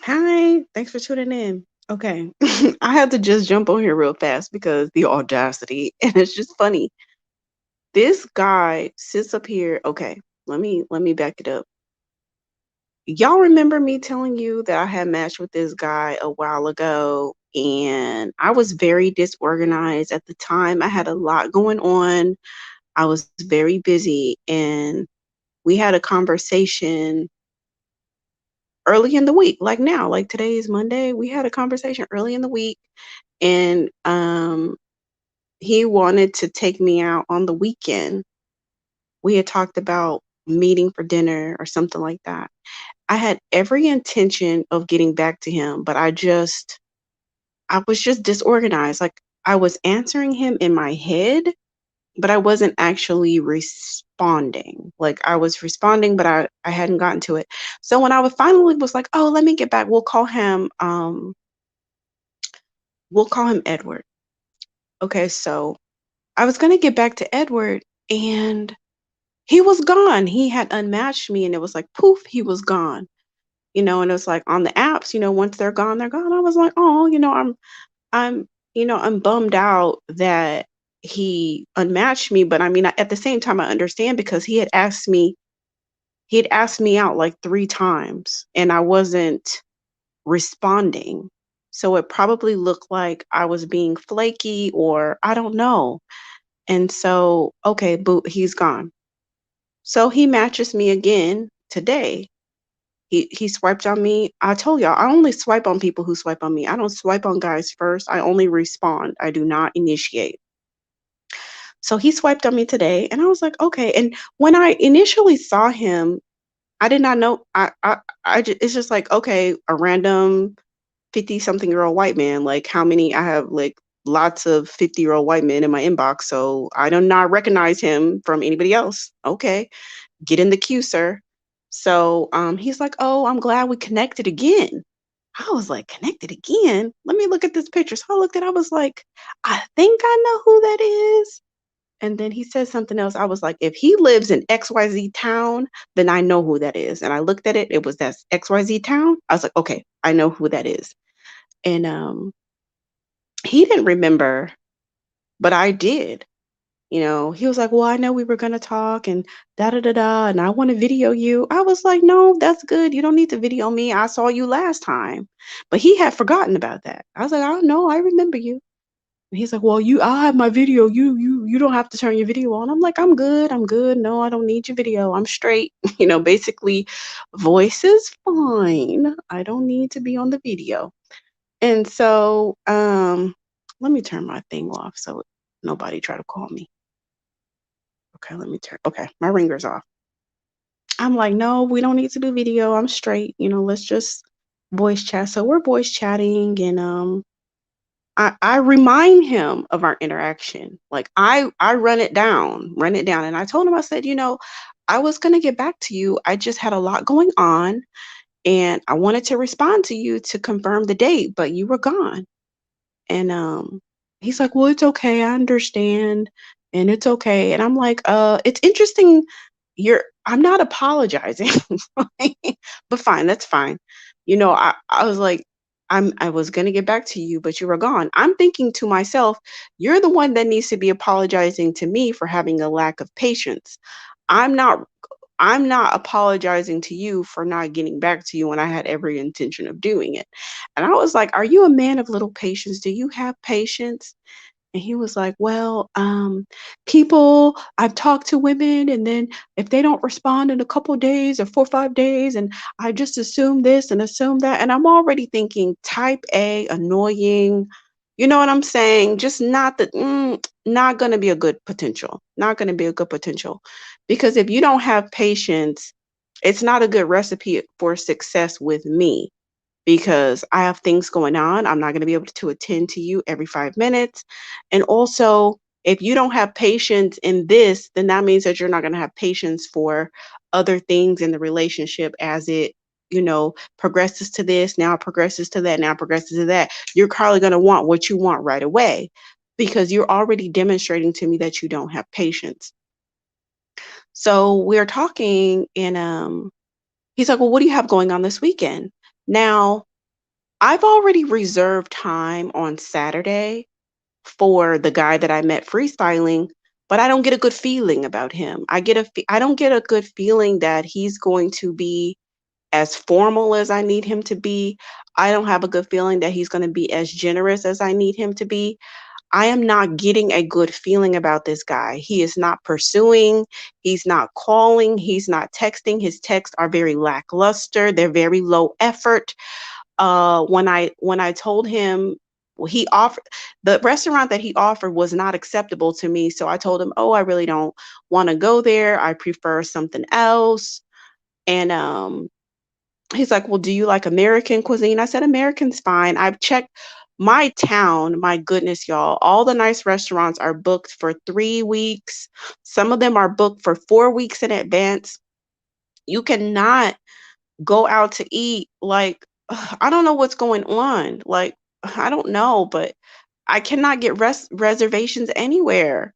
Hi, thanks for tuning in. Okay. I had to just jump on here real fast because the audacity, and it's just funny. This guy sits up here. Okay, let me back it up. Y'all remember me telling you that I had matched with this guy a while ago, and I was very disorganized at the time. I had a lot going on. I was very busy, and we had a conversation early in the week, like now, like today is Monday. We had a conversation early in the week, and he wanted to take me out on the weekend. We had talked about meeting for dinner or something like that. I had every intention of getting back to him, but I was just disorganized. Like I was answering him in my head, but I wasn't actually responding. Like I was responding, but I hadn't gotten to it. So when I was finally was like, "Oh, let me get back. We'll call him Edward." Okay, so I was gonna get back to Edward, and he was gone. He had unmatched me, and it was like poof, he was gone. And it was like on the apps, once they're gone, they're gone. I was like, oh, I'm, I'm bummed out that he unmatched me. But I mean, at the same time, I understand because he had asked me out like 3 times, and I wasn't responding. So it probably looked like I was being flaky, or I don't know. And so, okay, boo, he's gone. So he matches me again today. He swiped on me. I told y'all I only swipe on people who swipe on me. I don't swipe on guys first. I only respond. I do not initiate. So he swiped on me today, and I was like, okay. And when I initially saw him, I did not know. It's just like, okay, a random 50-something-year-old white man. Like how many? I have like lots of 50-year-old white men in my inbox, so I do not recognize him from anybody else. Okay, get in the queue, sir. So he's like, oh, I'm glad we connected again. I was like, connected again? Let me look at this picture. So I looked at it, I was like, I think I know who that is. And then he said something else. I was like, if he lives in XYZ town, then I know who that is. And I looked at it, it was that XYZ town. I was like, okay, I know who that is. And he didn't remember, but I did. He was like, "Well, I know we were gonna talk and da da da da, and I want to video you." I was like, "No, that's good. You don't need to video me. I saw you last time." But he had forgotten about that. I was like, "I don't know. I remember you." And he's like, "Well, I'll have my video. You don't have to turn your video on." I'm like, "I'm good. I'm good. No, I don't need your video. I'm straight." Basically, voice is fine. I don't need to be on the video. And so, let me turn my thing off so nobody try to call me. Okay, let me turn. Okay, my ringer's off. I'm like, no, we don't need to do video. I'm straight. Let's just voice chat. So we're voice chatting, and I remind him of our interaction. Like I run it down, and I told him, I said, I was gonna get back to you. I just had a lot going on, and I wanted to respond to you to confirm the date, but you were gone. And he's like, well, it's okay. I understand, and it's okay. And I'm like, it's interesting. I'm not apologizing, but fine, that's fine. I was like, I was gonna get back to you, but you were gone. I'm thinking to myself, you're the one that needs to be apologizing to me for having a lack of patience. I'm not I'm not apologizing to you for not getting back to you when I had every intention of doing it. And I was like, are you a man of little patience? Do you have patience? And he was like, well, I've talked to women, and then if they don't respond in a couple days or 4 or 5 days, and I just assume this and assume that. And I'm already thinking type A, annoying. You know what I'm saying? Just not going to be a good potential. Not going to be a good potential. Because if you don't have patience, it's not a good recipe for success with me because I have things going on. I'm not going to be able to attend to you every 5 minutes. And also, if you don't have patience in this, then that means that you're not going to have patience for other things in the relationship as it, progresses to this, now it progresses to that, now it progresses to that. You're probably going to want what you want right away because you're already demonstrating to me that you don't have patience. So we're talking, and he's like, well, what do you have going on this weekend? Now, I've already reserved time on Saturday for the guy that I met freestyling, but I don't get a good feeling about him. I don't get a good feeling that he's going to be as formal as I need him to be. I don't have a good feeling that he's going to be as generous as I need him to be. I am not getting a good feeling about this guy. He is not pursuing, he's not calling, he's not texting. His texts are very lackluster, they're very low effort. When I told him, well, he offered the restaurant that he offered was not acceptable to me, so I told him, "Oh, I really don't want to go there. I prefer something else." And he's like, "Well, do you like American cuisine?" I said, "American's fine." I've checked my town. My goodness, y'all, all the nice restaurants are booked for 3 weeks. Some of them are booked for 4 weeks in advance. You cannot go out to eat. Like, I don't know what's going on. Like, I don't know, but I cannot get reservations anywhere.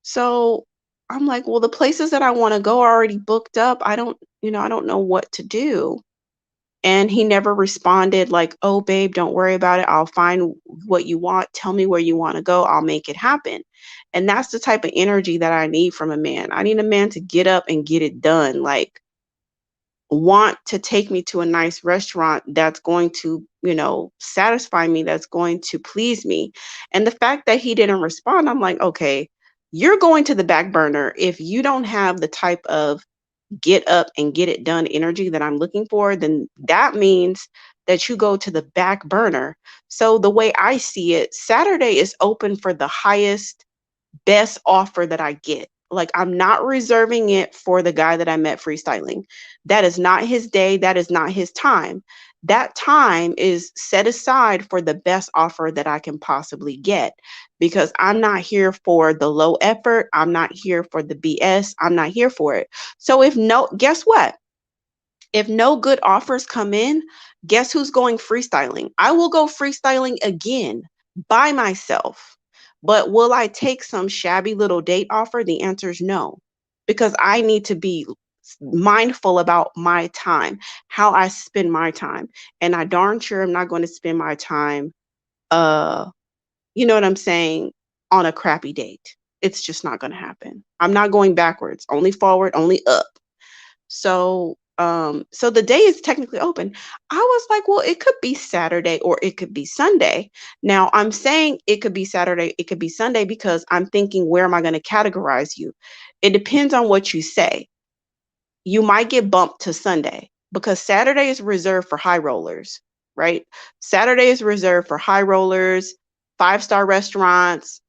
So I'm like, well, the places that I want to go are already booked up. I don't know what to do. And he never responded like, "Oh, babe, don't worry about it. I'll find what you want. Tell me where you want to go. I'll make it happen." And that's the type of energy that I need from a man. I need a man to get up and get it done. Like, want to take me to a nice restaurant that's going to, satisfy me, that's going to please me. And the fact that he didn't respond, I'm like, okay, you're going to the back burner if you don't have the type of get up and get it done energy that I'm looking for, then that means that you go to the back burner. So the way I see it, Saturday is open for the highest best offer that I get. Like, I'm not reserving it for the guy that I met freestyling. That is not his day. That is not his time. That time is set aside for the best offer that I can possibly get, because I'm not here for the low effort. I'm not here for the BS. I'm not here for it. So guess what? If no good offers come in, guess who's going freestyling? I will go freestyling again by myself. But will I take some shabby little date offer? The answer is no, because I need to be mindful about my time, how I spend my time. And I darn sure am not going to spend my time, uh, you know what I'm saying, on a crappy date. It's just not going to happen. I'm not going backwards, only forward, only up. So the day is technically open. I was like, well, it could be Saturday or it could be Sunday. Now, I'm saying it could be Saturday, it could be Sunday, because I'm thinking, where am I going to categorize you? It depends on what you say. You might get bumped to Sunday because Saturday is reserved for high rollers, right? Saturday is reserved for high rollers, five-star restaurants,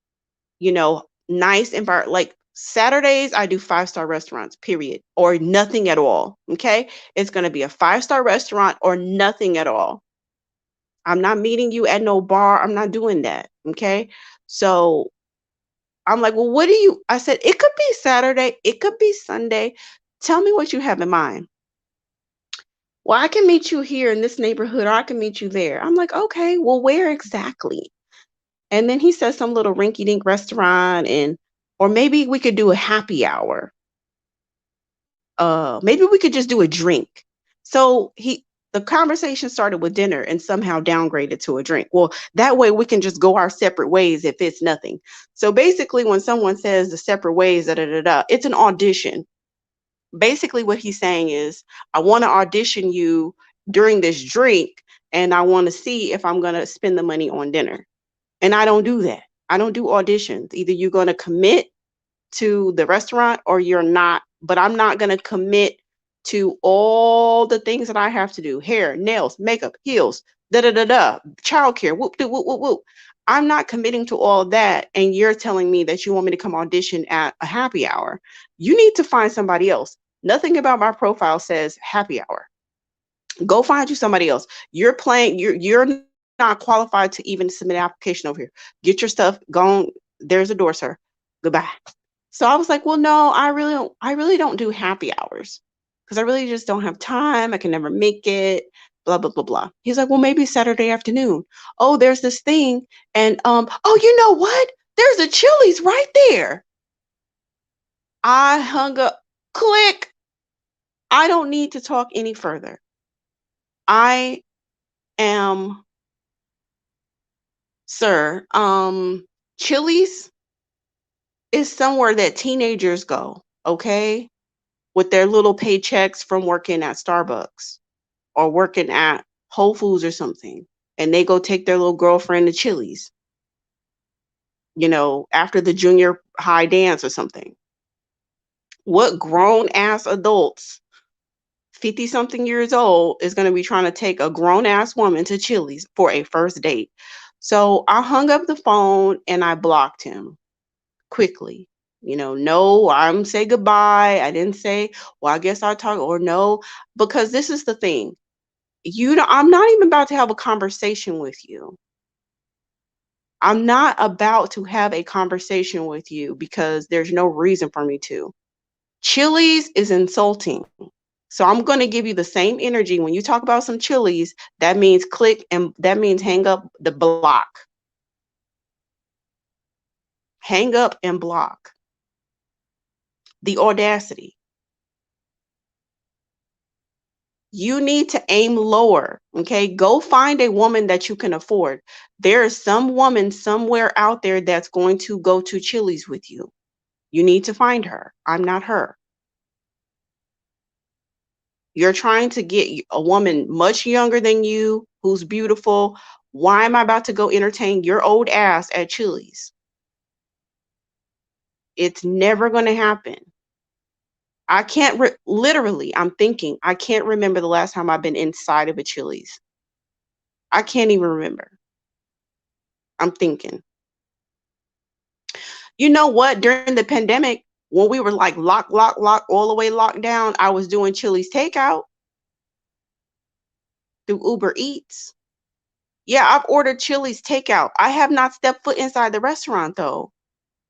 nice environment. Like, Saturdays, I do five-star restaurants, period, or nothing at all. Okay. It's going to be a five-star restaurant or nothing at all. I'm not meeting you at no bar. I'm not doing that. Okay. So I'm like, well, I said, it could be Saturday, it could be Sunday. Tell me what you have in mind. Well, I can meet you here in this neighborhood, or I can meet you there. I'm like, okay, well, where exactly? And then he says some little rinky dink restaurant, or maybe we could do a happy hour. Maybe we could just do a drink. So the conversation started with dinner and somehow downgraded to a drink. Well, that way we can just go our separate ways if it's nothing. So basically, when someone says the separate ways, it's an audition. Basically, what he's saying is, I want to audition you during this drink, and I want to see if I'm going to spend the money on dinner. And I don't do that. I don't do auditions. Either you're going to commit to the restaurant or you're not. But I'm not going to commit to all the things that I have to do: hair, nails, makeup, heels, da da da da, childcare, whoop de whoop whoop whoop. I'm not committing to all that. And you're telling me that you want me to come audition at a happy hour. You need to find somebody else. Nothing about my profile says happy hour. Go find you somebody else. You're not qualified to even submit an application over here. Get your stuff gone. There's a door, sir. Goodbye. So I was like, well, no, I really don't do happy hours, because I really just don't have time. I can never make it, blah, blah, blah, blah. He's like, well, maybe Saturday afternoon. Oh, there's this thing. And oh, you know what? There's a Chili's right there. I hung up. Click. I don't need to talk any further. I Um, sir, Chili's is somewhere that teenagers go, okay? With their little paychecks from working at Starbucks or working at Whole Foods or something. And they go take their little girlfriend to Chili's, after the junior high dance or something. What grown ass adults, 50 something years old, is going to be trying to take a grown ass woman to Chili's for a first date? So I hung up the phone and I blocked him quickly. No, I'm say goodbye. I didn't say, well, I guess I'll talk, or no, because this is the thing. I'm not even about to have a conversation with you. I'm not about to have a conversation with you because there's no reason for me to. Chili's is insulting. So I'm going to give you the same energy when you talk about some Chili's. That means click, and that means hang up the block. Hang up and block. The audacity. You need to aim lower, okay? Go find a woman that you can afford. There is some woman somewhere out there that's going to go to Chili's with you. You need to find her. I'm not her. You're trying to get a woman much younger than you who's beautiful. Why am I about to go entertain your old ass at Chili's? It's never going to happen. I can't literally, I'm thinking, I can't remember the last time I've been inside of a Chili's. I can't even remember. I'm thinking. You know what? During the pandemic, when we were like lock, all the way locked down, I was doing Chili's takeout through Uber Eats. Yeah, I've ordered Chili's takeout. I have not stepped foot inside the restaurant though.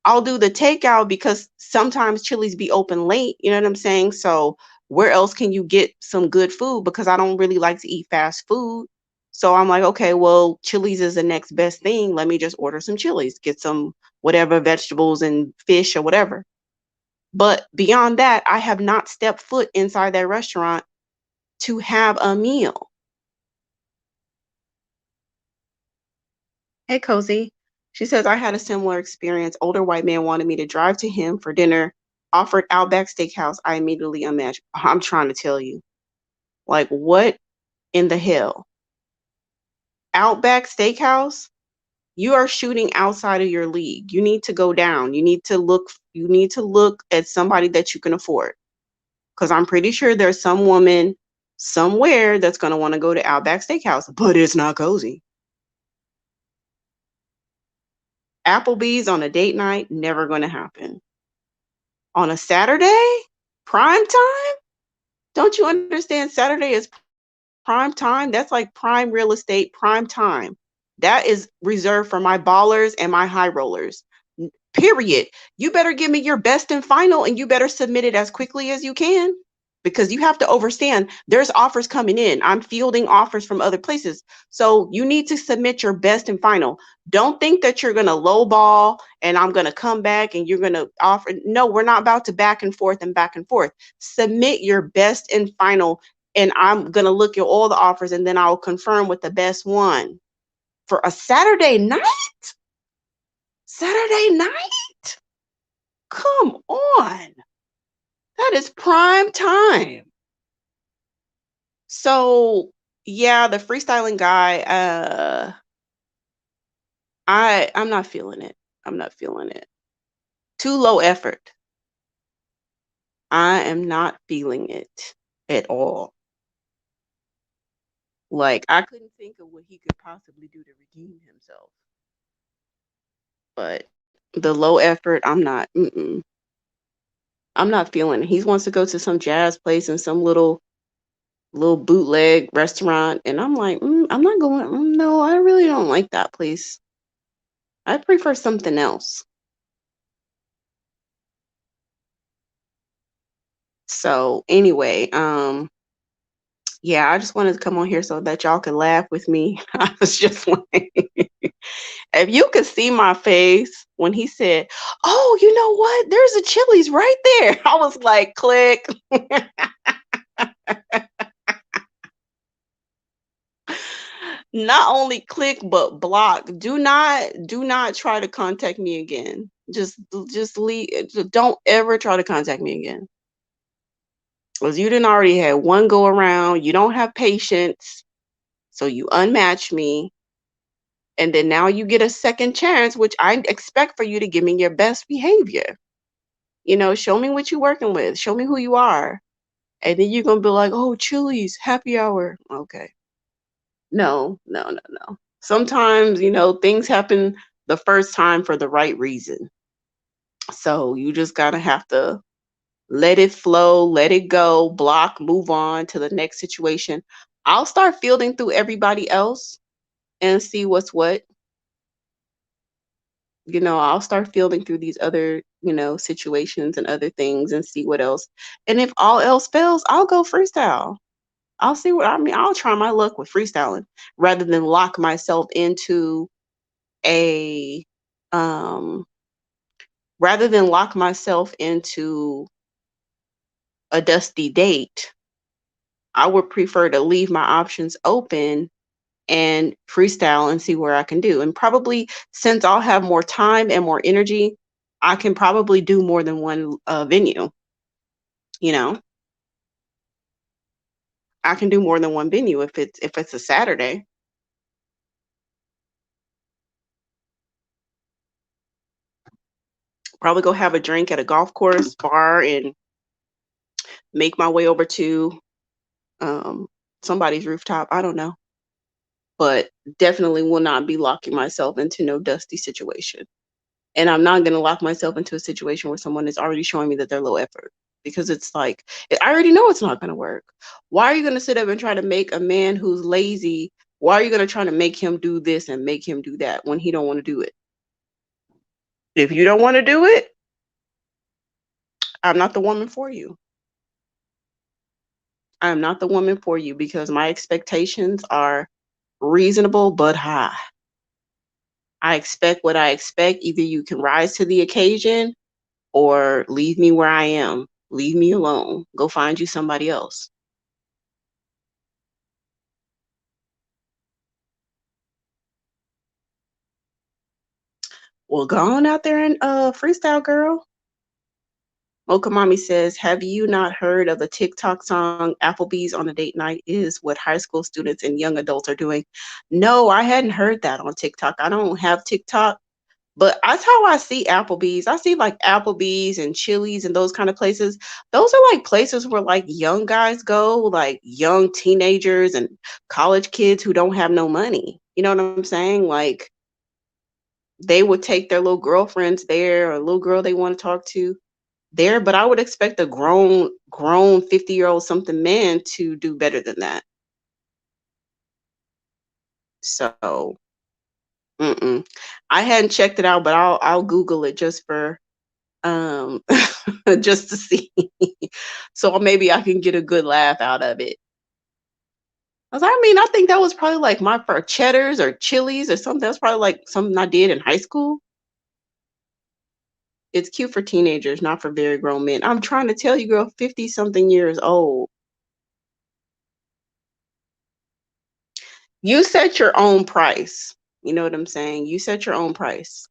I'll do the takeout because sometimes Chili's be open late, you know what I'm saying? So where else can you get some good food? Because I don't really like to eat fast food. So I'm like, okay, well, Chili's is the next best thing. Let me just order some Chili's, get some whatever vegetables and fish or whatever. But beyond that, I have not stepped foot inside that restaurant to have a meal. Hey, Cozy. She says, I had a similar experience. Older white man wanted me to drive to him for dinner, offered Outback Steakhouse. I immediately imagined. I'm trying to tell you, like, what in the hell? Outback Steakhouse? You are shooting outside of your league. You need to go down. You need to look at somebody that you can afford. Because I'm pretty sure there's some woman somewhere that's going to want to go to Outback Steakhouse, but it's not Cozy. Applebee's on a date night, never going to happen. On a Saturday, prime time? Don't you understand? Saturday is prime time. That's like prime real estate, prime time. That is reserved for my ballers and my high rollers. Period. You better give me your best and final, and you better submit it as quickly as you can, because you have to understand there's offers coming in. I'm fielding offers from other places. So you need to submit your best and final. Don't think that you're going to lowball and I'm going to come back and you're going to offer. No, we're not about to back and forth and back and forth. Submit your best and final, and I'm going to look at all the offers and then I'll confirm with the best one for a Saturday night. Saturday night? Come on. That is prime time. So, yeah, the freestyling guy, I'm not feeling it. I'm not feeling it. Too low effort. I am not feeling it at all. Like, I couldn't think of what he could possibly do to redeem himself. But the low effort, I'm not feeling it. He wants to go to some jazz place and some little bootleg restaurant, and I'm like, I'm not going. No, I really don't like that place. I prefer something else. So anyway, yeah, I just wanted to come on here so that y'all could laugh with me. I was just like, if you could see my face when he said, "Oh, you know what? There's a Chili's right there." I was like, click. Not only click, but block. Do not try to contact me again. Just leave. Don't ever try to contact me again. Because you didn't already had one go around. You don't have patience. So you unmatch me. And then now you get a second chance, which I expect for you to give me your best behavior. Show me what you're working with. Show me who you are. And then you're gonna be like, oh, Chili's, happy hour. Okay. No, no, no, no. Sometimes, things happen the first time for the right reason. So you just gotta have to let it flow, let it go, block, move on to the next situation. I'll start fielding through everybody else and see what's what. I'll start fielding through these other, situations and other things and see what else. And if all else fails, I'll go freestyle. I'll try my luck with freestyling rather than lock myself into a um rather than lock myself into a dusty date. I would prefer to leave my options open and freestyle and see where I can do. And probably since I'll have more time and more energy, I can probably do more than one venue. You know, I can do more than one venue if it's a Saturday. Probably go have a drink at a golf course bar and make my way over to um, somebody's rooftop. I don't know, but definitely will not be locking myself into no dusty situation. And I'm not going to lock myself into a situation where someone is already showing me that they're low effort because it's like, I already know it's not going to work. Why are you going to sit up and try to make a man who's lazy? Why are you going to try to make him do this and make him do that when he don't want to do it? If you don't want to do it, I'm not the woman for you. I am not the woman for you because my expectations are reasonable but high. I expect what I expect. Either you can rise to the occasion or leave me where I am. Leave me alone. Go find you somebody else. Well, go on out there and freestyle, girl. Mocha Mommy says, have you not heard of the TikTok song Applebee's on a Date Night is what high school students and young adults are doing? No, I hadn't heard that on TikTok. I don't have TikTok, but that's how I see Applebee's. I see like Applebee's and Chili's and those kind of places. Those are like places where like young guys go, like young teenagers and college kids who don't have no money. You know what I'm saying? Like they would take their little girlfriends there or a little girl they want to talk to there, but I would expect a grown 50-year-old something man to do better than that. So, mm-mm. I hadn't checked it out, but I'll Google it just for um just to see. So maybe I can get a good laugh out of it. I think that was probably like my first Cheddar's or Chili's or something. That's probably like something I did in high school. It's cute for teenagers, not for very grown men. I'm trying to tell you, girl, 50 something years old. You set your own price. You know what I'm saying? You set your own price.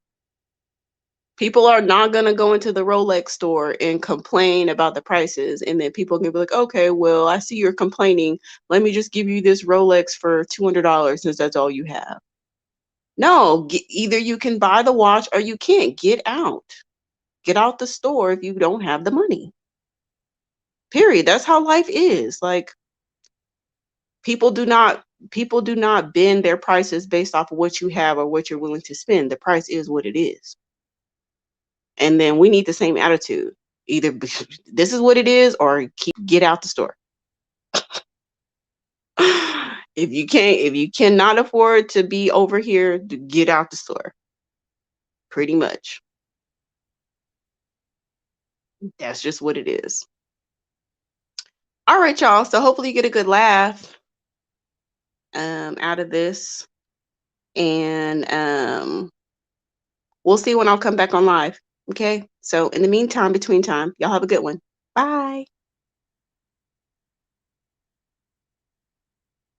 People are not going to go into the Rolex store and complain about the prices. And then people can be like, okay, well, I see you're complaining. Let me just give you this Rolex for $200 since that's all you have. No, either you can buy the watch or you can't. Get out. Get out the store if you don't have the money. Period. That's how life is. Like people do not people do not bend their prices based off of what you have or what you're willing to spend. The price is what it is. And then we need the same attitude. Either this is what it is or get out the store. If you cannot afford to be over here, get out the store. Pretty much. That's just what it is. All right, y'all. So hopefully you get a good laugh out of this. And we'll see when I'll come back on live. Okay. So in the meantime, between time, y'all have a good one. Bye.